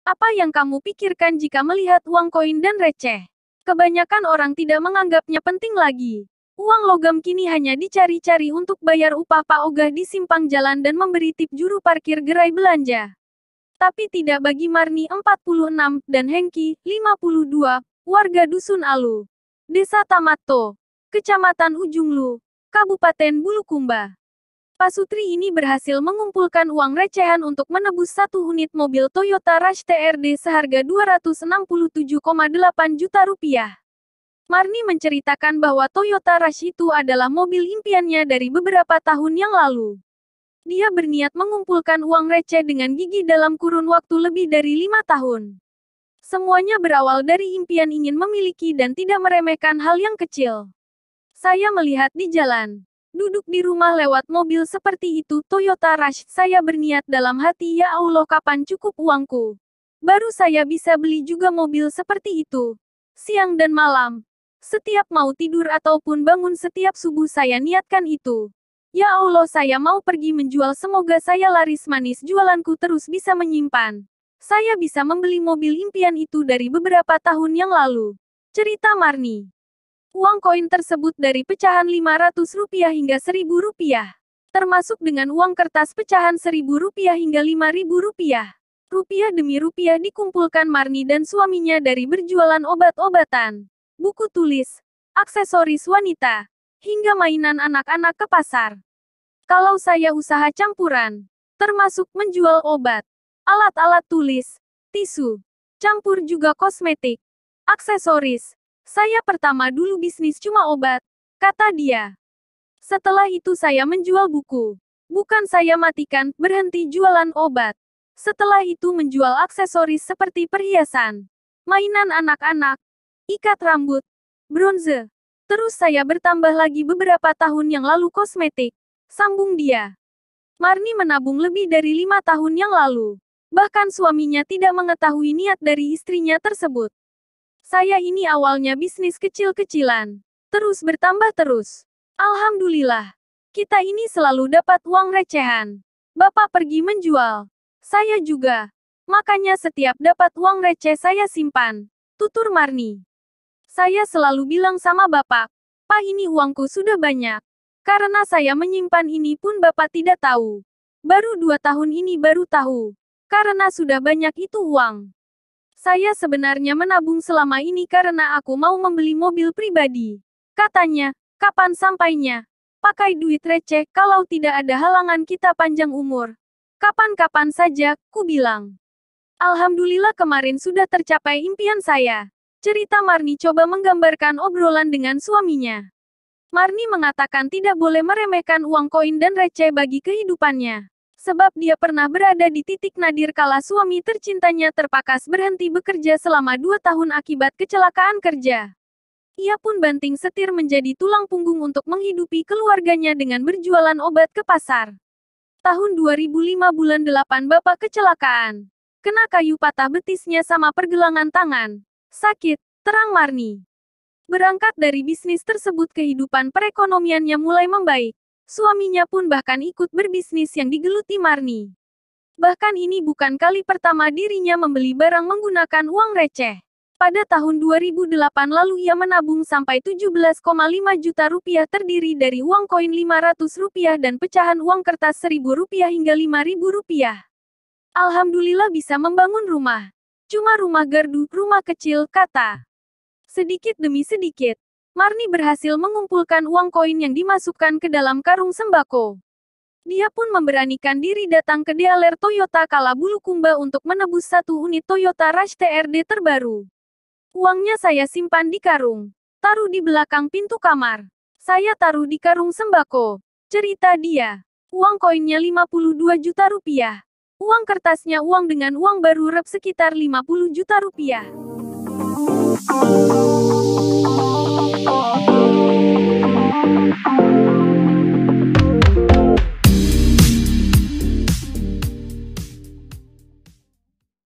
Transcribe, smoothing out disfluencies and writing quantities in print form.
Apa yang kamu pikirkan jika melihat uang koin dan receh? Kebanyakan orang tidak menganggapnya penting lagi. Uang logam kini hanya dicari-cari untuk bayar upah Pak Ogah di simpang jalan dan memberi tip juru parkir gerai belanja. Tapi tidak bagi Marni 46 dan Hengki 52, warga Dusun Alu, Desa Tamato, Kecamatan Ujunglu, Kabupaten Bulukumba. Pasutri ini berhasil mengumpulkan uang recehan untuk menebus satu unit mobil Toyota Rush TRD seharga 267,8 juta rupiah. Marni menceritakan bahwa Toyota Rush itu adalah mobil impiannya dari beberapa tahun yang lalu. Dia berniat mengumpulkan uang receh dengan gigi dalam kurun waktu lebih dari 5 tahun. Semuanya berawal dari impian ingin memiliki dan tidak meremehkan hal yang kecil. Saya melihat di jalan, duduk di rumah lewat mobil seperti itu Toyota Rush, saya berniat dalam hati, ya Allah, kapan cukup uangku? Baru saya bisa beli juga mobil seperti itu. Siang dan malam, setiap mau tidur ataupun bangun setiap subuh saya niatkan itu. Ya Allah, saya mau pergi menjual, semoga saya laris manis, jualanku terus bisa menyimpan. Saya bisa membeli mobil impian itu dari beberapa tahun yang lalu. Cerita Marni. Uang koin tersebut dari pecahan Rp500 hingga Rp1.000, termasuk dengan uang kertas pecahan Rp1.000 hingga Rp5.000. Rupiah demi rupiah dikumpulkan Marni dan suaminya dari berjualan obat-obatan, buku tulis, aksesoris wanita, hingga mainan anak-anak ke pasar. Kalau saya usaha campuran, termasuk menjual obat, alat-alat tulis, tisu, campur juga kosmetik, aksesoris. Saya pertama dulu bisnis cuma obat, kata dia. Setelah itu saya menjual buku. Bukan saya matikan, berhenti jualan obat. Setelah itu menjual aksesoris seperti perhiasan, mainan anak-anak, ikat rambut, bronze. Terus saya bertambah lagi beberapa tahun yang lalu kosmetik, sambung dia. Marni menabung lebih dari 5 tahun yang lalu. Bahkan suaminya tidak mengetahui niat dari istrinya tersebut. Saya ini awalnya bisnis kecil-kecilan, terus bertambah terus. Alhamdulillah, kita ini selalu dapat uang recehan. Bapak pergi menjual, saya juga. Makanya setiap dapat uang receh saya simpan, tutur Marni. Saya selalu bilang sama Bapak, Pak, ini uangku sudah banyak. Karena saya menyimpan ini pun Bapak tidak tahu. Baru 2 tahun ini baru tahu. Karena sudah banyak itu uang. Saya sebenarnya menabung selama ini karena aku mau membeli mobil pribadi. Katanya, kapan sampainya? Pakai duit receh, kalau tidak ada halangan kita panjang umur. Kapan-kapan saja, ku bilang. Alhamdulillah kemarin sudah tercapai impian saya. Cerita Marni coba menggambarkan obrolan dengan suaminya. Marni mengatakan tidak boleh meremehkan uang koin dan receh bagi kehidupannya. Sebab dia pernah berada di titik nadir kala suami tercintanya terpakas berhenti bekerja selama 2 tahun akibat kecelakaan kerja. Ia pun banting setir menjadi tulang punggung untuk menghidupi keluarganya dengan berjualan obat ke pasar. Tahun 2005 bulan 8 Bapak kecelakaan. Kena kayu patah betisnya sama pergelangan tangan. Sakit, terang Marni. Berangkat dari bisnis tersebut kehidupan perekonomiannya mulai membaik. Suaminya pun bahkan ikut berbisnis yang digeluti Marni. Bahkan ini bukan kali pertama dirinya membeli barang menggunakan uang receh. Pada tahun 2008 lalu ia menabung sampai 17,5 juta rupiah terdiri dari uang koin Rp500 dan pecahan uang kertas Rp1.000 hingga Rp5.000. Alhamdulillah bisa membangun rumah. Cuma rumah gardu, rumah kecil, kata. Sedikit demi sedikit, Marni berhasil mengumpulkan uang koin yang dimasukkan ke dalam karung sembako. Dia pun memberanikan diri datang ke dealer Toyota Kala Bulukumba untuk menebus satu unit Toyota Rush TRD terbaru. Uangnya saya simpan di karung, taruh di belakang pintu kamar. Saya taruh di karung sembako, cerita dia. Uang koinnya 52 juta rupiah. Uang kertasnya uang dengan uang baru rep sekitar 50 juta rupiah.